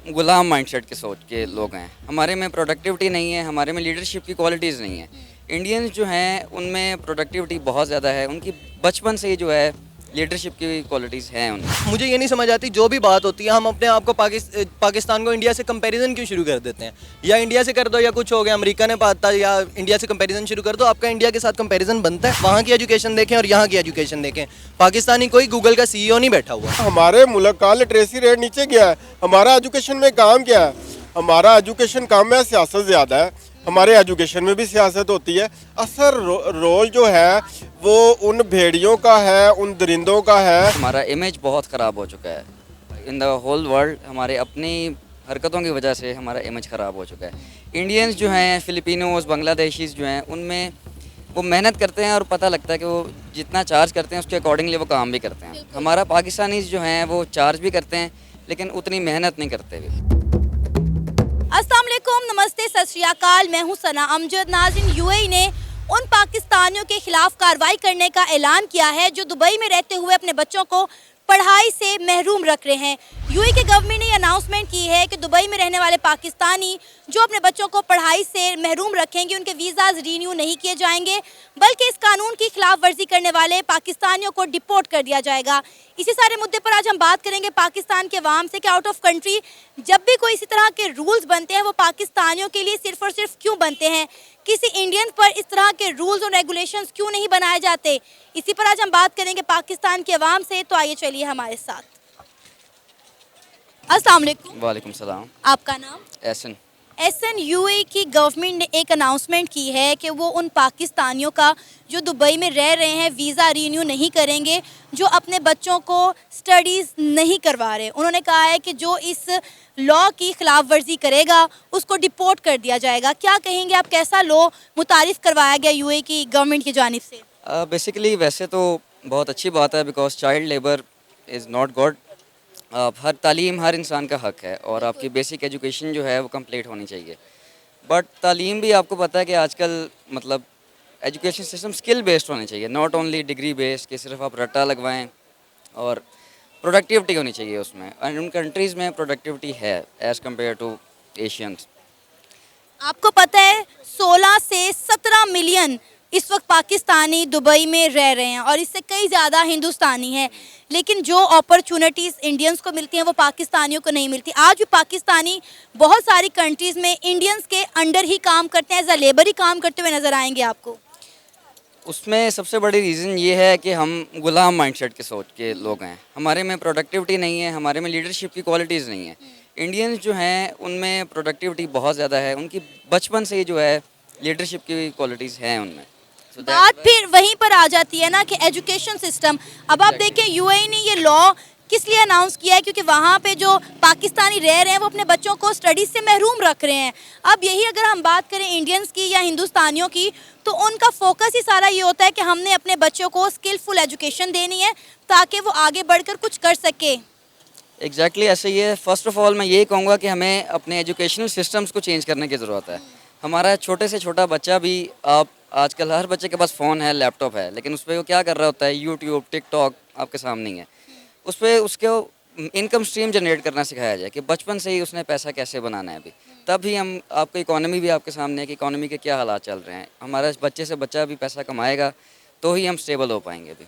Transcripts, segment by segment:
गुलाम mindset के सोच के लोग हैं। हमारे में प्रोडक्टिविटी नहीं है, हमारे में लीडरशिप की क्वालिटीज़ नहीं है। इंडियंस जो हैं उनमें प्रोडक्टिविटी बहुत ज़्यादा है, उनकी बचपन से ही जो है लीडरशिप की क्वालिटीज़ हैं उनमें। मुझे ये नहीं समझ आती, जो भी बात होती है हम अपने आप को पाकिस्तान को इंडिया से कंपैरिजन क्यों शुरू कर देते हैं। या इंडिया से कर दो या कुछ हो गया, अमेरिका ने पाता, या इंडिया से कंपैरिजन शुरू कर दो, आपका इंडिया के साथ कंपैरिजन बनता है। वहाँ की एजुकेशन देखें और यहाँ की एजुकेशन देखें। पाकिस्तानी कोई गूगल का सीईओ नहीं बैठा हुआ। हमारे मुल्क का लिटरेसी रेट नीचे गया है। हमारा एजुकेशन में काम क्या है? हमारा एजुकेशन काम है, सियासत ज़्यादा है। हमारे एजुकेशन में भी सियासत होती है। असर रोल जो है वो उन भेड़ियों का है, उन दरिंदों का है। हमारा इमेज बहुत ख़राब हो चुका है इन द होल वर्ल्ड। हमारे अपनी हरकतों की वजह से हमारा इमेज ख़राब हो चुका है। इंडियंस जो हैं, फ़िलिपिनोज़, बांग्लादेशीज़ जो हैं, उनमें वो मेहनत करते हैं और पता लगता है कि वो जितना चार्ज करते हैं उसके अकॉर्डिंगली वो काम भी करते हैं। हमारा पाकिस्तानीज़ जो हैं वो चार्ज भी करते हैं लेकिन उतनी मेहनत नहीं करते भी। अस्सलाम वालेकुम, नमस्ते, सत श्री अकाल। मैं हूं सना अमजद। नाज़रीन, यूएई ने उन पाकिस्तानियों के खिलाफ कार्रवाई करने का ऐलान किया है जो दुबई में रहते हुए अपने बच्चों को पढ़ाई से महरूम रख रहे हैं। यूएई के गवर्नमेंट ने अनाउंसमेंट की है कि दुबई में रहने वाले पाकिस्तानी जो अपने बच्चों को पढ़ाई से महरूम रखेंगे उनके वीज़ाज रीन्यू नहीं किए जाएंगे, बल्कि इस कानून की खिलाफ वर्जी करने वाले पाकिस्तानियों को डिपोर्ट कर दिया जाएगा। इसी सारे मुद्दे पर आज हम बात करेंगे पाकिस्तान के अवाम से कि आउट ऑफ कंट्री जब भी कोई इसी तरह के रूल्स बनते हैं वो पाकिस्तानियों के लिए सिर्फ और सिर्फ क्यों बनते हैं, किसी इंडियन पर इस तरह के रूल्स और रेगुलेशंस क्यों नहीं बनाए जाते। इसी पर आज हम बात करेंगे पाकिस्तान के अवाम से, तो आइए चलिए हमारे साथ। अस्सलाम वालेकुम। वालेकुम सलाम। आपका नाम? एहसन। एहसन, यूएई की गवर्नमेंट ने एक अनाउंसमेंट की है कि वो उन पाकिस्तानियों का जो दुबई में रह रहे हैं वीज़ा रीन्यू नहीं करेंगे, जो अपने बच्चों को स्टडीज़ नहीं करवा रहे। उन्होंने कहा है कि जो इस लॉ की खिलाफ वर्जी करेगा उसको डिपोर्ट कर दिया जाएगा। क्या कहेंगे आप, कैसा लॉ मुतारिफ़ करवाया गया यूएई की गवर्नमेंट की जानिब से? बेसिकली वैसे तो बहुत अच्छी बात है, because child labour is not good. हर तालीम हर इंसान का हक है और आपकी बेसिक एजुकेशन जो है वो कंप्लीट होनी चाहिए। बट तालीम भी आपको पता है कि आजकल मतलब एजुकेशन सिस्टम स्किल बेस्ड होनी चाहिए, नॉट ओनली डिग्री बेस्ड कि सिर्फ आप रट्टा लगवाएं, और प्रोडक्टिविटी होनी चाहिए उसमें। एंड उन कंट्रीज़ में प्रोडक्टिविटी है एज़ कम्पेयर टू एशियंस। आपको पता है 16 से 17 मिलियन इस वक्त पाकिस्तानी दुबई में रह रहे हैं और इससे कई ज़्यादा हिंदुस्तानी हैं, लेकिन जो अपॉर्चुनिटीज़ इंडियंस को मिलती हैं वो पाकिस्तानियों को नहीं मिलती। आज भी पाकिस्तानी बहुत सारी कंट्रीज़ में इंडियंस के अंडर ही काम करते हैं, एज अ लेबर ही काम करते हुए नज़र आएंगे आपको। उसमें सबसे बड़ी रीज़न ये है कि हम गुलाम माइंडसेट के सोच के लोग हैं। हमारे में प्रोडक्टिविटी नहीं है, हमारे में लीडरशिप की क्वालिटीज़ नहीं है। इंडियंस जो हैं उनमें प्रोडक्टिविटी बहुत ज़्यादा है, उनकी बचपन से ही जो है लीडरशिप की क्वालिटीज़ हैं उनमें। बात फिर वहीं पर आ जाती है ना कि एजुकेशन सिस्टम। अब आप देखें यूएई ने ये लॉ किस लिए अनाउंस किया है, क्योंकि वहाँ पे जो पाकिस्तानी रह रहे हैं वो अपने बच्चों को स्टडीज़ से महरूम रख रहे हैं। अब यही अगर हम बात करें इंडियंस की या हिंदुस्तानियों की, तो उनका फोकस ही सारा ये होता है कि हमने अपने बच्चों को स्किलफुल एजुकेशन देनी है ताकि वो आगे बढ़कर कुछ कर सके। एग्जैक्टली ऐसे ही है। फ़र्स्ट ऑफ ऑल मैं यही कहूँगा कि हमें अपने एजुकेशनल सिस्टम्स को चेंज करने की ज़रूरत है। हमारा छोटे से छोटा बच्चा भी, आप आजकल हर बच्चे के पास फ़ोन है, लैपटॉप है, लेकिन उस पर वो क्या कर रहा होता है, यूट्यूब, टिकटॉक आपके सामने ही है। उस पर उसको इनकम स्ट्रीम जनरेट करना सिखाया जाए कि बचपन से ही उसने पैसा कैसे बनाना है। अभी तब ही हम, आपको इकोनॉमी भी आपके सामने है कि इकोनॉमी के क्या हालात चल रहे हैं। हमारा बच्चे से बच्चा भी पैसा कमाएगा तो ही हम स्टेबल हो पाएंगे अभी।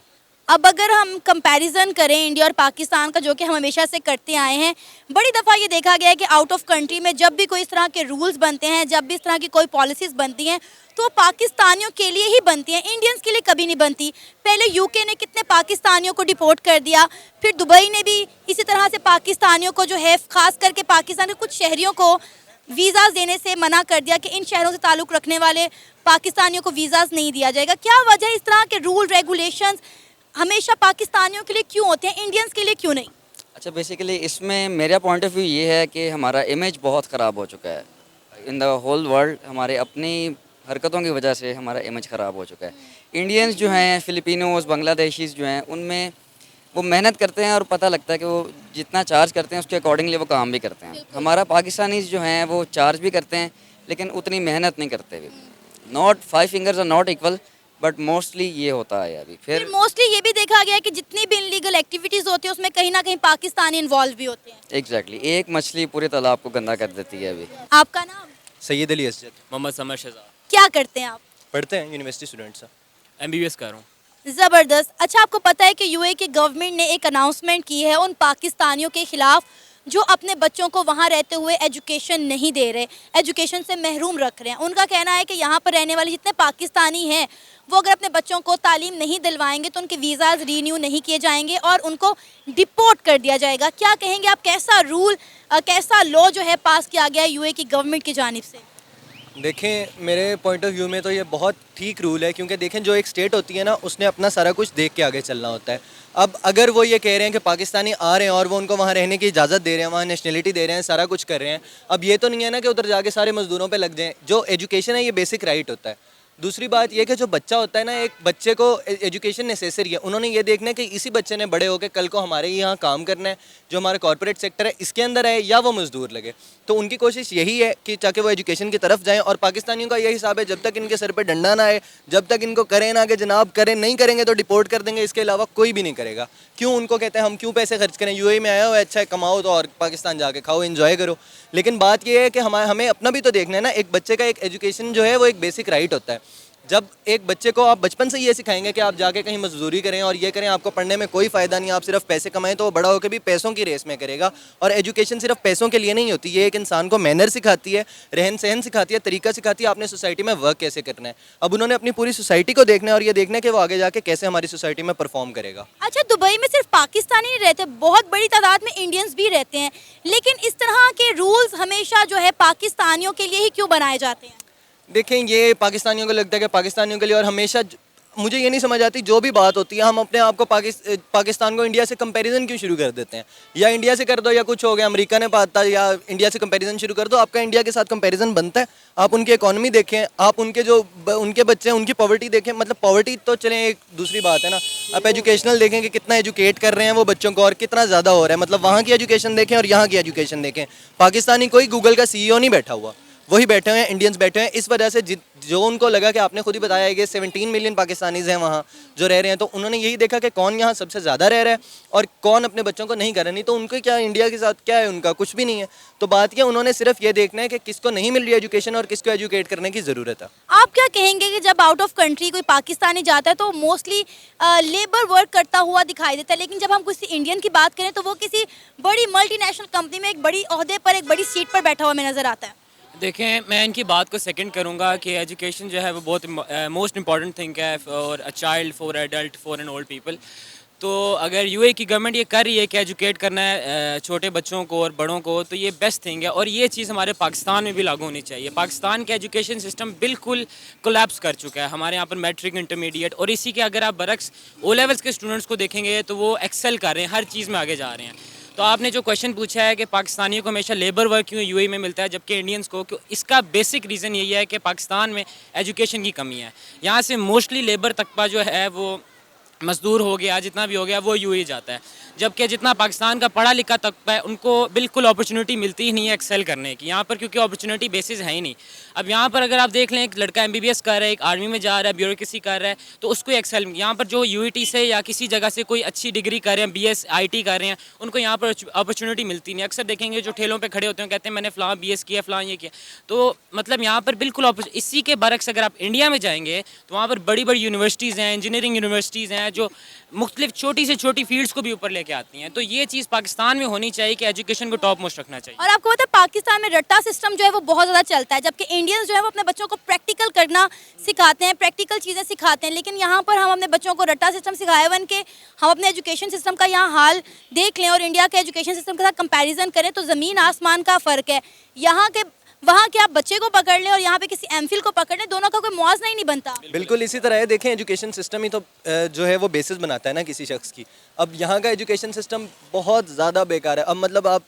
अब अगर हम कंपैरिजन करें इंडिया और पाकिस्तान का, जो कि हम हमेशा से करते आए हैं, बड़ी दफ़ा ये देखा गया है कि आउट ऑफ कंट्री में जब भी कोई इस तरह के रूल्स बनते हैं, जब भी इस तरह की कोई पॉलिसीज़ बनती हैं, तो पाकिस्तानियों के लिए ही बनती हैं, इंडियंस के लिए कभी नहीं बनती। पहले यूके ने कितने पाकिस्तानियों को डिपोर्ट कर दिया, फिर दुबई ने भी इसी तरह से पाकिस्तानियों को जो है, ख़ास करके पाकिस्तान के कुछ शहरियों को वीज़ाज़ देने से मना कर दिया कि इन शहरों से ताल्लुक़ रखने वाले पाकिस्तानियों को वीज़ाज़ नहीं दिया जाएगा। क्या वजह इस तरह के रूल रेगुलेशंस हमेशा पाकिस्तानियों के लिए क्यों होते हैं, इंडियंस के लिए क्यों नहीं? अच्छा, बेसिकली इसमें मेरा पॉइंट ऑफ व्यू ये है कि हमारा इमेज बहुत ख़राब हो चुका है इन द होल वर्ल्ड। हमारे अपनी हरकतों की वजह से हमारा इमेज ख़राब हो चुका है। इंडियंस जो हैं, फ़िलिपिनोज़, बांग्लादेशीज़ जो हैं, उनमें वो मेहनत करते हैं और पता लगता है कि वो जितना चार्ज करते हैं उसके अकॉर्डिंगली वो काम भी करते हैं। हमारा पाकिस्तानीज़ जो हैं वो चार्ज भी करते हैं लेकिन उतनी मेहनत नहीं करते भी। Not 5 fingers are not equal, but mostly ये होता है अभी। फिर फिर मोस्टली ये भी देखा गया है कि जितनी भी इनलीगल एक्टिविटीज होती है उसमें कहीं ना कहीं पाकिस्तानी इन्वॉल्व भी होते हैं। एग्जैक्टली एक मछली पूरे तालाब को गंदा कर देती है अभी। आपका नाम? सैयद अली असजद। मोहम्मद समर शहजाद। क्या करते हैं आप? पढ़ते हैं, यूनिवर्सिटी स्टूडेंट्स हैं। MBBS कर रहा हूँ। ज़बरदस्त। अच्छा, आपको पता है कि यूएई की गवर्नमेंट ने एक अनाउंसमेंट की है उन पाकिस्तानियों के खिलाफ जो अपने बच्चों को वहाँ रहते हुए एजुकेशन नहीं दे रहे, एजुकेशन से महरूम रख रहे हैं। उनका कहना है कि यहाँ पर रहने वाले जितने पाकिस्तानी हैं वो अगर अपने बच्चों को तालीम नहीं दिलवाएंगे तो उनके वीज़ाज रीन्यू नहीं किए जाएंगे और उनको डिपोर्ट कर दिया जाएगा। क्या कहेंगे आप, कैसा रूल, कैसा लॉ जो है पास किया गया है यूएई की गवर्नमेंट की जानिब से? देखें, मेरे पॉइंट ऑफ व्यू में तो ये बहुत ठीक रूल है, क्योंकि देखें जो एक स्टेट होती है ना, उसने अपना सारा कुछ देख के आगे चलना होता है। अब अगर वो ये कह रहे हैं कि पाकिस्तानी आ रहे हैं और वो उनको वहाँ रहने की इजाज़त दे रहे हैं, वहाँ नेशनलिटी दे रहे हैं, सारा कुछ कर रहे हैं, अब ये तो नहीं है ना कि उधर जाके सारे मजदूरों पे लग जाएं। जो एजुकेशन है ये बेसिक राइट होता है। दूसरी बात ये कि जो बच्चा होता है ना, एक बच्चे को एजुकेशन नेसेसरी है। उन्होंने ये देखना है कि इसी बच्चे ने बड़े होकर कल को हमारे यहाँ काम करना है, जो हमारा कॉर्पोरेट सेक्टर है इसके अंदर है, या वो मजदूर लगे। तो उनकी कोशिश यही है कि ताकि वो एजुकेशन की तरफ जाएं। और पाकिस्तानियों का यही हिसाब है, जब तक इनके सर पे डंडा ना आए, जब तक इनको करें ना कि जनाब करें, नहीं करेंगे तो डिपोर्ट कर देंगे, इसके अलावा कोई भी नहीं करेगा। क्यों उनको कहते हैं हम क्यों पैसे खर्च करें, यूएई में आया हो, अच्छा है कमाओ तो और पाकिस्तान जाके खाओ, एंजॉय करो। लेकिन बात ये है कि हमें अपना भी तो देखना है ना। एक बच्चे का एक एजुकेशन जो है वो एक बेसिक राइट होता है। जब एक बच्चे को आप बचपन से ये सिखाएंगे कि आप जाके कहीं मजदूरी करें और ये करें, आपको पढ़ने में कोई फ़ायदा नहीं, आप सिर्फ पैसे कमाएं, तो वो बड़ा होकर भी पैसों की रेस में करेगा। और एजुकेशन सिर्फ पैसों के लिए नहीं होती, ये एक इंसान को मैनर सिखाती है, रहन सहन सिखाती है, तरीका सिखाती है, आपने सोसाइटी में वर्क कैसे करना है। अब उन्होंने अपनी पूरी सोसाइटी को देखना है और ये देखना है कि वो आगे जाके कैसे हमारी सोसाइटी में परफॉर्म करेगा। अच्छा, दुबई में सिर्फ पाकिस्तानी नहीं रहते, बहुत बड़ी तादाद में इंडियंस भी रहते हैं, लेकिन इस तरह के रूल्स हमेशा जो है पाकिस्तानियों के लिए ही क्यों बनाए जाते हैं? देखें, ये पाकिस्तानियों को लगता है कि पाकिस्तानियों के लिए, और हमेशा मुझे ये नहीं समझ आती, जो भी बात होती है हम अपने आप को पाकिस्तान को इंडिया से कंपैरिजन क्यों शुरू कर देते हैं। या इंडिया से कर दो या कुछ हो गया, अमेरिका ने पाता, या इंडिया से कंपैरिजन शुरू कर दो, आपका इंडिया के साथ कंपैरिजन बनता है। आप उनकी इकोनॉमी देखें, आप उनके जो उनके बच्चे हैं उनकी पॉवर्टी देखें। मतलब पॉवर्टी तो चलें, एक दूसरी बात है ना, आप एजुकेशनल देखें कि कितना एजुकेट कर रहे हैं वो बच्चों को और कितना ज़्यादा हो रहा है। मतलब वहाँ की एजुकेशन देखें और यहाँ की एजुकेशन देखें। पाकिस्तानी कोई गूगल का CEO नहीं बैठा हुआ, वही बैठे हुए हैं, इंडियंस बैठे हुए हैं। इस वजह से जो उनको लगा कि आपने खुद ही बताया है कि 17 मिलियन पाकिस्तानीज़ हैं वहाँ जो रह रहे हैं, तो उन्होंने यही देखा कि कौन यहाँ सबसे ज़्यादा रह रहा है और कौन अपने बच्चों को नहीं कर रहा। नहीं तो उनके क्या, इंडिया के साथ क्या है, उनका कुछ भी नहीं है। तो बात यह, उन्होंने सिर्फ ये देखना है कि किसको नहीं मिल रही एजुकेशन और किसको एजुकेट करने की ज़रूरत है। आप क्या कहेंगे कि जब आउट ऑफ कंट्री कोई पाकिस्तानी जाता है तो मोस्टली लेबर वर्क करता हुआ दिखाई देता है, लेकिन जब हम किसी इंडियन की बात करें तो वो किसी बड़ी मल्टीनेशनल कंपनी में एक बड़ी ओहदे पर, एक बड़ी सीट पर बैठा हुआ हमें नज़र आता है। देखें, मैं इनकी बात को सेकंड करूंगा कि एजुकेशन जो है वो बहुत मोस्ट इंपॉर्टेंट थिंग है for a child, for adult, for an old people. तो अगर यूएई की गवर्नमेंट ये कर रही है कि एजुकेट करना है छोटे बच्चों को और बड़ों को, तो ये बेस्ट थिंग है और ये चीज़ हमारे पाकिस्तान में भी लागू होनी चाहिए। पाकिस्तान का एजुकेशन सिस्टम बिल्कुल कोलैप्स कर चुका है। हमारे यहाँ पर मैट्रिक, इंटरमीडिएट और इसी के अगर आप बरक्स ओ लेवल्स के स्टूडेंट्स को देखेंगे तो वो एक्सेल कर रहे हैं, हर चीज़ में आगे जा रहे हैं। तो आपने जो क्वेश्चन पूछा है कि पाकिस्तानियों को हमेशा लेबर वर्क क्यों यूएई में मिलता है जबकि इंडियंस को, क्यों, इसका बेसिक रीज़न यही है कि पाकिस्तान में एजुकेशन की कमी है। यहाँ से मोस्टली लेबर तबका जो है वो मजदूर हो गया, जितना भी हो गया वो यूएई जाता है, जबकि जितना पाकिस्तान का पढ़ा लिखा तबका है उनको बिल्कुल अपॉर्चुनिटी मिलती ही नहीं है एक्सेल करने की यहाँ पर, क्योंकि अपॉर्चुनिटी बेसिस है ही नहीं। अब यहाँ पर अगर आप देख लें, एक लड़का MBBS कर रहा है, एक आर्मी में जा रहा है, ब्यूरोक्रेसी कर रहा है, तो उसको एक्सेल, यहाँ पर जो यूईटी से या किसी जगह से कोई अच्छी डिग्री कर रहे हैं, BS IT कर रहे हैं, उनको यहाँ पर अपॉर्चुनिटी मिलती नहीं। अक्सर देखेंगे जो ठेलों पर खड़े होते हैं कहते हैं मैंने फ़लाँ BS किया, फ़लाँ ये किया। तो मतलब यहाँ पर बिल्कुल इसी के बरक्स अगर आप इंडिया में जाएंगे तो वहाँ पर बड़ी बड़ी यूनिवर्सिटीज़ हैं, इंजीनियरिंग यूनिवर्सिटीज़ हैं जो मुख्तलिफ छोटी से छोटी फील्ड्स को भी ऊपर लेके आती हैं। तो ये चीज़ पाकिस्तान में होनी चाहिए कि एजुकेशन को टॉप मोस्ट रखना चाहिए। और आपको पता है पाकिस्तान में रट्टा सिस्टम जो है वो बहुत ज़्यादा चलता है, जबकि इंडियंस जो है वो अपने बच्चों को प्रैक्टिकल करना सिखाते हैं, प्रैक्टिकल चीज़ें सिखाते हैं। लेकिन यहाँ पर हम अपने बच्चों को रट्टा सिस्टम सिखाए वन के हम अपने एजुकेशन सिस्टम का यहाँ हाल देख लें और इंडिया के एजुकेशन सिस्टम के साथ कंपैरिजन करें तो ज़मीन आसमान का फ़र्क है। यहाँ के वहाँ के आप बच्चे को पकड़ लें और यहाँ पे किसी एमफिल को पकड़ लें, दोनों का कोई मुआवजा ही नहीं बनता। बिल्कुल इसी तरह है। देखें, एजुकेशन सिस्टम ही तो जो है वो बेसिस बनाता है ना किसी शख्स की। अब यहाँ का एजुकेशन सिस्टम बहुत ज़्यादा बेकार है। अब मतलब आप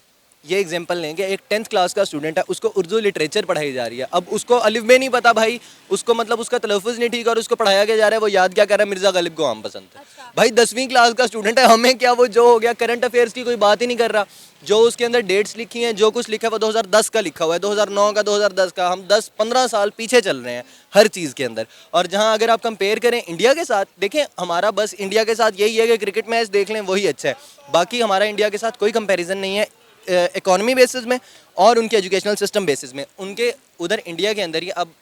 ये एग्जांपल लेंगे, एक 10th क्लास का स्टूडेंट है, उसको उर्दू लिटरेचर पढ़ाई जा रही है। अब उसको अलिफ बे नहीं पता भाई, उसको मतलब उसका तलफ़ुज़ नहीं ठीक और उसको पढ़ाया क्या जा रहा है, वो याद क्या कर रहा है, मिर्ज़ा गालिब को आम पसंद है। भाई 10वीं क्लास का स्टूडेंट है, हमें क्या वो जो हो गया करंट अफेयर्स की कोई बात ही नहीं कर रहा। जो उसके अंदर डेट्स लिखी हैं, जो कुछ लिखा है वो 2010 का लिखा हुआ है, 2009 का, 2010 का। हम 10-15 साल पीछे चल रहे हैं हर चीज़ के अंदर। और जहाँ अगर आप कंपेयर करें इंडिया के साथ, देखें हमारा बस इंडिया के साथ यही है कि क्रिकेट मैच देख लें वही अच्छा है, बाकी हमारा इंडिया के साथ कोई कंपेरिजन नहीं है इकोनॉमी बेसिस में और उनके एजुकेशनल सिस्टम बेसिस में। उनके उधर इंडिया के अंदर ही अब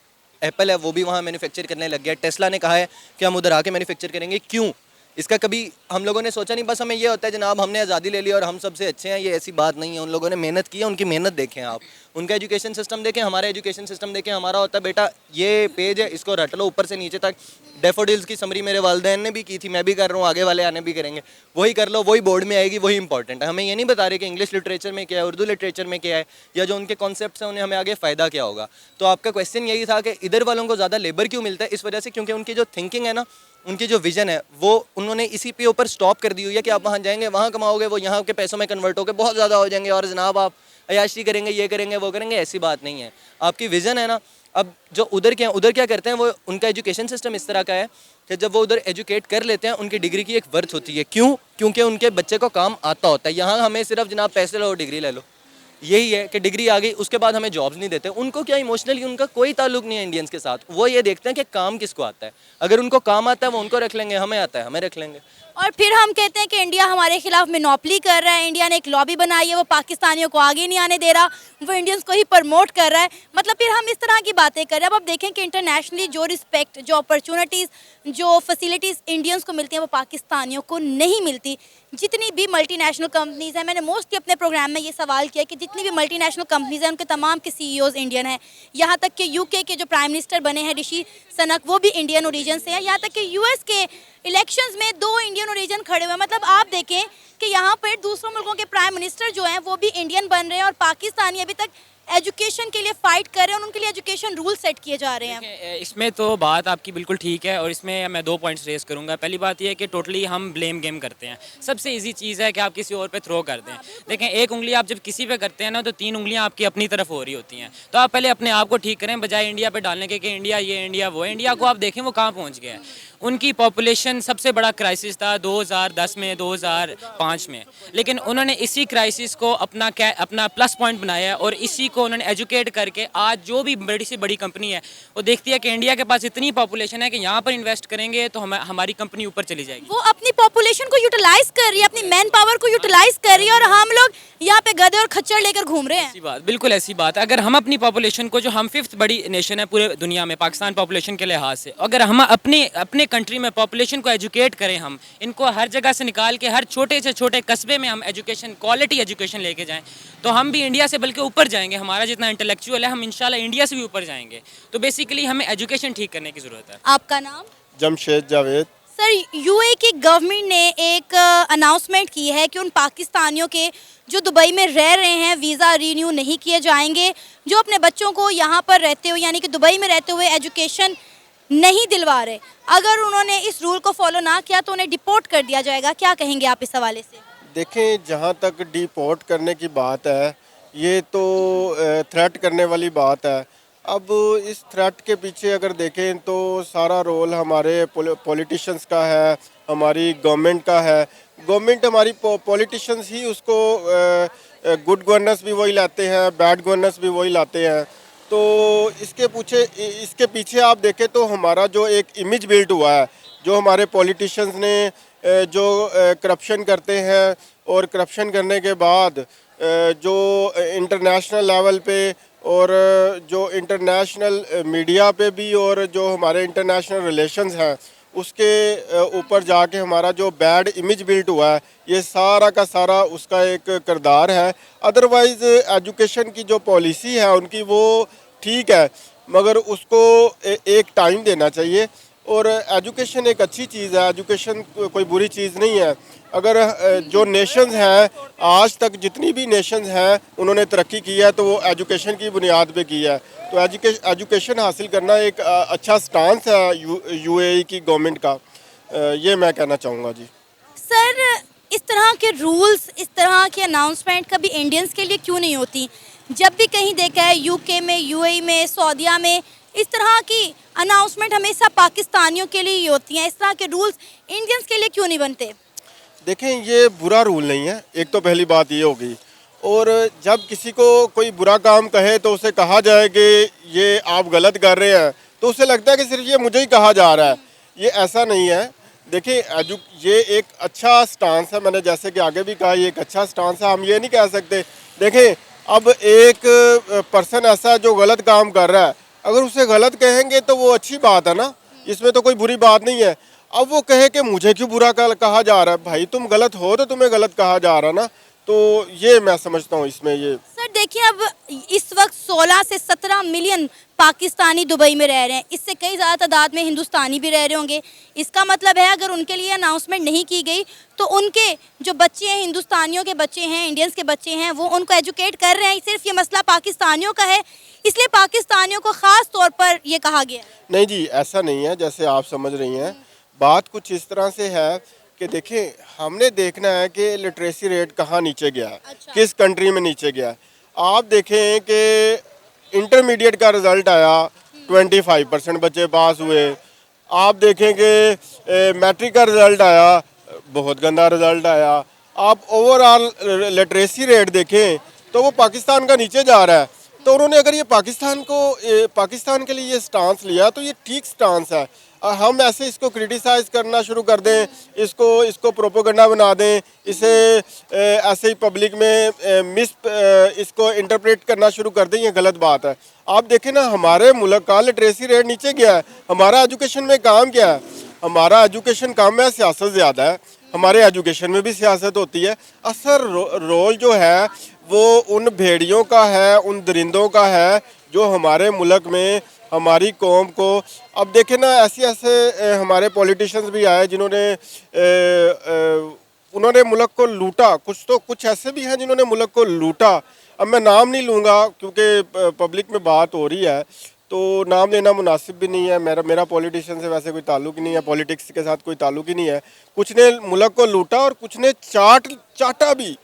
एप्पल है वो भी वहाँ मैन्युफैक्चर करने लग गया, टेस्ला ने कहा है कि हम उधर आके मैन्युफैक्चर करेंगे। क्यों? इसका कभी हम लोगों ने सोचा नहीं, बस हमें ये होता है जनाब हमने आज़ादी ले ली और हम सबसे अच्छे हैं, ये ऐसी बात नहीं है। उन लोगों ने मेहनत की है, उनकी मेहनत देखें आप, उनका एजुकेशन सिस्टम देखें, हमारा एजुकेशन सिस्टम देखें। हमारा होता है बेटा ये पेज है, इसको रट लो ऊपर से नीचे तक। डेफोडिल्स की समरी मेरे वालिदैन ने भी की थी, मैं भी कर रहा हूँ, आगे वाले आने भी करेंगे। वही कर लो, वही बोर्ड में आएगी, वही इंपॉर्टेंट है। हमें ये नहीं बता रहे कि इंग्लिश लिटरेचर में क्या है, उर्दू लिटरेचर में क्या है, या जो उनके कॉन्सेप्ट्स हैं उन्हें हमें आगे फ़ायदा क्या होगा। तो आपका क्वेश्चन यही था कि इधर वालों को ज़्यादा लेबर क्यों मिलता है? इस वजह से क्योंकि उनकी जो थिंकिंग है ना, उनकी जो विजन है वो उन्होंने इसी पे ऊपर स्टॉप कर दी हुई है कि आप वहाँ जाएंगे, वहाँ कमाओगे, वो यहाँ के पैसों में कन्वर्ट होकर बहुत ज़्यादा हो जाएंगे और जनाब आप अयाशी करेंगे, ये करेंगे, वो करेंगे। ऐसी बात नहीं है। आपकी विजन है ना, अब जो उधर क्या करते हैं, वो उनका एजुकेशन सिस्टम इस तरह का है कि जब वो उधर एजुकेट कर लेते हैं उनकी डिग्री की एक वर्थ होती है। क्यों? क्योंकि उनके बच्चे को काम आता होता है। यहाँ हमें सिर्फ जनाब पैसे लो, डिग्री ले लो, यही है कि डिग्री आ गई, उसके बाद हमें जॉब्स नहीं देते। उनको क्या इमोशनली उनका कोई ताल्लुक नहीं है इंडियंस के साथ। वो ये देखते हैं कि काम किसको आता है। अगर उनको काम आता है वो उनको रख लेंगे, हमें आता है हमें रख लेंगे। और फिर हम कहते हैं कि इंडिया हमारे खिलाफ मोनोपोली कर रहा है, इंडिया ने एक लॉबी बनाई है, वो पाकिस्तानियों को आगे नहीं आने दे रहा, वो इंडियंस को ही प्रमोट कर रहा है। मतलब फिर हम इस तरह की बातें कर रहे हैं। अब आप देखें कि इंटरनेशनली जो रिस्पेक्ट, जो अपॉर्चुनिटीज़, जो फैसिलिटीज़ इंडियंस को मिलती हैं वो पाकिस्तानियों को नहीं मिलती। जितनी भी मल्टीनेशनल कंपनीज़ हैं, मैंने मोस्टली अपने प्रोग्राम में ये सवाल किया कि जितनी भी मल्टीनेशनल कंपनीज़ हैं उनके तमाम के CEOs इंडियन हैं। यहाँ तक कि UK के जो प्राइम मिनिस्टर बने हैं ऋषि सनक, वो भी इंडियन ओरिजिन से हैं। यहाँ तक कि US के इलेक्शंस में 2 इंडियन ओरिजिन खड़े हुए हैं। मतलब आप देखें कि यहाँ पर दूसरों मुल्कों के प्राइम मिनिस्टर जो हैं वो भी इंडियन बन रहे हैं और पाकिस्तानी अभी तक एजुकेशन के लिए फाइट कर रहे हैं और उनके लिए एजुकेशन रूल सेट किए जा रहे हैं। इसमें तो बात आपकी बिल्कुल ठीक है और इसमें मैं 2 पॉइंट्स रेस करूंगा। पहली बात यह है कि टोटली हम ब्लेम गेम करते हैं। सबसे इजी चीज़ है कि आप किसी और पे थ्रो कर दें। देखें, एक उंगली आप जब किसी पे करते हैं ना तो 3 उंगलियां आपकी अपनी तरफ हो रही होती हैं। तो आप पहले अपने आप को ठीक करें बजाय इंडिया पे डालने के कि इंडिया ये, इंडिया वो। इंडिया को आप देखें वो कहाँ पहुँच गया है। उनकी पॉपुलेशन सबसे बड़ा क्राइसिस था 2010 में, 2005 में, लेकिन उन्होंने इसी क्राइसिस को अपना प्लस पॉइंट बनाया है और इसी को उन्होंने एजुकेट करके आज जो भी बड़ी से बड़ी कंपनी है वो देखती है कि इंडिया के पास इतनी पॉपुलेशन है कि यहाँ पर इन्वेस्ट करेंगे तो हमारी कंपनी ऊपर चली जाएगी। वो अपनी पॉपुलेशन को यूटिलाइज कर रही है, अपनी मैन पावर को यूटिलाइज कर रही है और हम लोग यहाँ पे गधे और खच्चर लेकर घूम रहे हैं। ऐसी बात, बिल्कुल ऐसी बात है। अगर हम अपनी पॉपुलेशन को, जो हम 5th बड़ी नेशन है पूरे दुनिया में पाकिस्तान पॉपुलेशन के लिहाज से, अगर हम अपने कंट्री में पॉपुलेशन को एजुकेट करें, हम इनको हर जगह से निकाल के हर छोटे से छोटे कस्बे में हम एजुकेशन, क्वालिटी एजुकेशन लेके जाएं तो हम भी इंडिया से बल्कि ऊपर जाएंगे। हमारा जितना इंटेलेक्चुअल है हम इंशाल्लाह इंडिया से भी ऊपर जाएंगे। तो बेसिकली हमें एजुकेशन ठीक करने की ज़रूरत है। आपका नाम? जमशेद जावेद। सर, UAE की गवर्नमेंट ने एक अनाउंसमेंट की है कि उन पाकिस्तानियों के जो दुबई में रह रहे हैं वीज़ा रिन्यू नहीं किए जाएंगे, जो अपने बच्चों को यहाँ पर रहते हुए यानी कि दुबई में रहते हुए एजुकेशन नहीं दिलवा रहे। अगर उन्होंने इस रूल को फॉलो ना किया तो उन्हें डिपोर्ट कर दिया जाएगा। क्या कहेंगे आप इस हवाले से? देखें, जहाँ तक डिपोर्ट करने की बात है ये तो थ्रेट करने वाली बात है। अब इस थ्रेट के पीछे अगर देखें तो सारा रोल हमारे पॉलिटिशियंस का है, हमारी गवर्नमेंट का है। गवर्नमेंट, हमारी पॉलिटिशियंस ही उसको गुड गवर्नेंस भी वही लाते हैं, बैड गवर्नेंस भी वही लाते हैं। तो इसके पीछे आप देखें तो हमारा जो एक इमेज बिल्ड हुआ है, जो हमारे पॉलिटिशियंस ने जो करप्शन करते हैं और करप्शन करने के बाद जो इंटरनेशनल लेवल पे और जो इंटरनेशनल मीडिया पे भी और जो हमारे इंटरनेशनल रिलेशंस हैं उसके ऊपर जाके हमारा जो बैड इमेज बिल्ड हुआ है, ये सारा का सारा उसका एक किरदार है। अदरवाइज़ एजुकेशन की जो पॉलिसी है उनकी वो ठीक है, मगर उसको एक टाइम देना चाहिए। और एजुकेशन एक अच्छी चीज़ है, एजुकेशन कोई बुरी चीज़ नहीं है। अगर जो नेशंस हैं, आज तक जितनी भी नेशंस हैं उन्होंने तरक्की की है तो वो एजुकेशन की बुनियाद पे की है। तो एजुकेशन हासिल करना एक अच्छा स्टांस है UAE की गवर्नमेंट का, ये मैं कहना चाहूँगा जी। सर, इस तरह के रूल्स, इस तरह के अनाउंसमेंट कभी इंडियंस के लिए क्यों नहीं होती? जब भी कहीं देखा है यूके में, यूएई में, सऊदीया में, इस तरह की अनाउंसमेंट हमेशा पाकिस्तानियों के लिए ही होती हैं। इस तरह के रूल्स इंडियंस के लिए क्यों नहीं बनते? देखें, ये बुरा रूल नहीं है, एक तो पहली बात ये होगी। और जब किसी को कोई बुरा काम कहे तो उसे कहा जाए कि ये आप गलत कर रहे हैं, तो उसे लगता है कि सिर्फ ये मुझे ही कहा जा रहा है। ये ऐसा नहीं है। देखिए, ये एक अच्छा स्टांस है, मैंने जैसे कि आगे भी कहा, ये एक अच्छा स्टांस है। हम ये नहीं कह सकते। देखें, अब एक पर्सन ऐसा है जो गलत काम कर रहा है, अगर उसे गलत कहेंगे तो वो अच्छी बात है ना, इसमें तो कोई बुरी बात नहीं है। अब वो कहे कि मुझे क्यों बुरा कहा जा रहा है, भाई तुम गलत हो तो तुम्हें गलत कहा जा रहा है ना, तो ये मैं समझता हूँ इसमें ये। सर देखिए, अब इस वक्त 16 से 17 मिलियन पाकिस्तानी दुबई में रह रहे हैं, इससे कई ज़्यादा तादाद में हिंदुस्तानी भी रह रहे होंगे। इसका मतलब है अगर उनके लिए अनाउंसमेंट नहीं की गई तो उनके जो बच्चे हैं, हिंदुस्तानियों के बच्चे हैं, इंडियंस के बच्चे हैं, वो उनको एजुकेट कर रहे हैं। सिर्फ ये मसला पाकिस्तानियों का है, इसलिए पाकिस्तानियों को ख़ास तौर पर ये कहा गया है। नहीं जी, ऐसा नहीं है जैसे आप समझ रही हैं। बात कुछ इस तरह से है कि देखिए, हमने देखना है कि लिटरेसी रेट कहाँ नीचे गया है, अच्छा। किस कंट्री में नीचे गया है। आप देखें कि इंटरमीडिएट का रिज़ल्ट आया, 25% बच्चे पास हुए। आप देखें कि मैट्रिक का रिज़ल्ट आया, बहुत गंदा रिज़ल्ट आया। आप ओवरऑल लिटरेसी रेट देखें तो वो पाकिस्तान का नीचे जा रहा है। तो उन्होंने अगर ये पाकिस्तान के लिए ये स्टांस लिया तो ये ठीक स्टांस है। हम ऐसे इसको क्रिटिसाइज़ करना शुरू कर दें, इसको प्रोपोगंडा बना दें, इसे ऐसे ही पब्लिक में इसको इंटरप्रेट करना शुरू कर दें, ये गलत बात है। आप देखें ना, हमारे मुल्क का लिटरेसी रेट नीचे गया है। हमारा एजुकेशन में काम क्या है? हमारा एजुकेशन काम है, सियासत ज़्यादा है। हमारे एजुकेशन में भी सियासत होती है। असल रोल जो है वो उन भेड़ियों का है, उन दरिंदों का है जो हमारे मुल्क में हमारी कौम को, अब देखें ना, ऐसे हमारे पॉलिटिशियंस भी आए जिन्होंने उन्होंने मुल्क को लूटा। कुछ ऐसे भी हैं जिन्होंने मुल्क को लूटा। अब मैं नाम नहीं लूँगा क्योंकि पब्लिक में बात हो रही है, तो नाम लेना मुनासिब भी नहीं है। मेरा पॉलिटिशियन से वैसे कोई ताल्लुक ही नहीं है, पॉलिटिक्स के साथ कोई ताल्लुक ही नहीं है। कुछ ने मुल्क को लूटा और कुछ ने चाटा भी,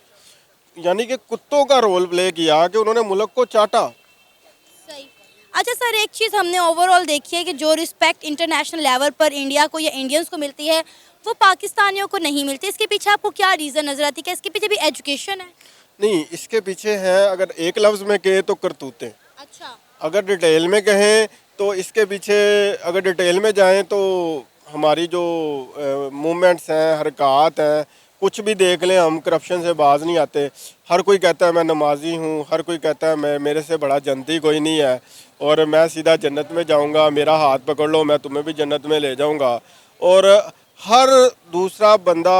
यानी कि कुत्तों का रोल प्ले किया कि उन्होंने मुल्क को चाटा। सही। अच्छा सर, एक चीज़ हमने ओवरऑल देखी है कि जो रिस्पेक्ट इंटरनेशनल लेवल पर इंडिया को या इंडियंस को मिलती है वो पाकिस्तानियों को नहीं मिलती। इसके पीछे आपको क्या रीज़न नज़र आती है? क्या इसके पीछे भी एजुकेशन है? नहीं, इसके पीछे है, अगर एक लफ्ज़ में कहे तो करतूतें। अच्छा। अगर डिटेल में कहें तो इसके पीछे, अगर डिटेल में जाएं तो हमारी जो मूवमेंट्स हैं, हरकत हैं, कुछ भी देख लें, हम करप्शन से बाज नहीं आते। हर कोई कहता है मैं नमाजी हूँ, हर कोई कहता है मेरे से बड़ा जन्नती कोई नहीं है और मैं सीधा जन्नत में जाऊँगा, मेरा हाथ पकड़ लो मैं तुम्हें भी जन्नत में ले जाऊँगा। और हर दूसरा बंदा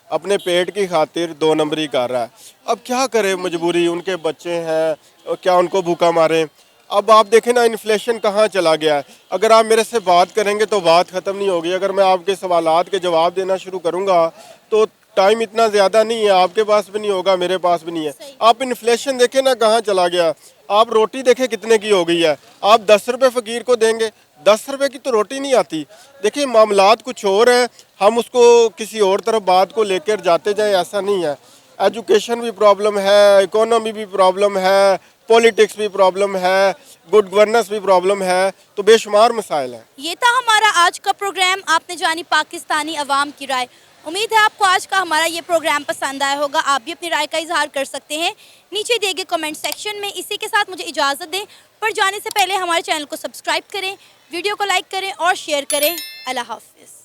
अपने पेट की खातिर 2 नंबरी कर रहा है। अब क्या करे, मजबूरी, उनके बच्चे हैं, क्या उनको भूखा मारें? अब आप देखें ना, इन्फ्लेशन कहाँ चला गया है। अगर आप मेरे से बात करेंगे तो बात ख़त्म नहीं होगी। अगर मैं आपके सवालात के जवाब देना शुरू करूँगा तो टाइम इतना ज़्यादा नहीं है, आपके पास भी नहीं होगा, मेरे पास भी नहीं है। आप इन्फ्लेशन देखें ना कहाँ चला गया। आप रोटी देखें कितने की हो गई है। आप 10 रुपये फ़कीर को देंगे, 10 रुपये की तो रोटी नहीं आती। देखिए, मामलात कुछ और हैं, हम उसको किसी और तरफ बात को लेकर जाते जाएं, ऐसा नहीं है। एजुकेशन भी प्रॉब्लम है, इकोनॉमी भी प्रॉब्लम है, पॉलिटिक्स भी प्रॉब्लम है, गुड गवर्नेंस भी प्रॉब्लम है, तो बेशुमार मसाइल हैं। ये था हमारा आज का प्रोग्राम। आपने जानी पाकिस्तानी अवाम की राय। उम्मीद है आपको आज का हमारा ये प्रोग्राम पसंद आया होगा। आप भी अपनी राय का इजहार कर सकते हैं नीचे दिए गए कमेंट सेक्शन में। इसी के साथ मुझे इजाज़त दें, पर जाने से पहले हमारे चैनल को सब्सक्राइब करें, वीडियो को लाइक करें और शेयर करें। अल्लाह हाफिज़।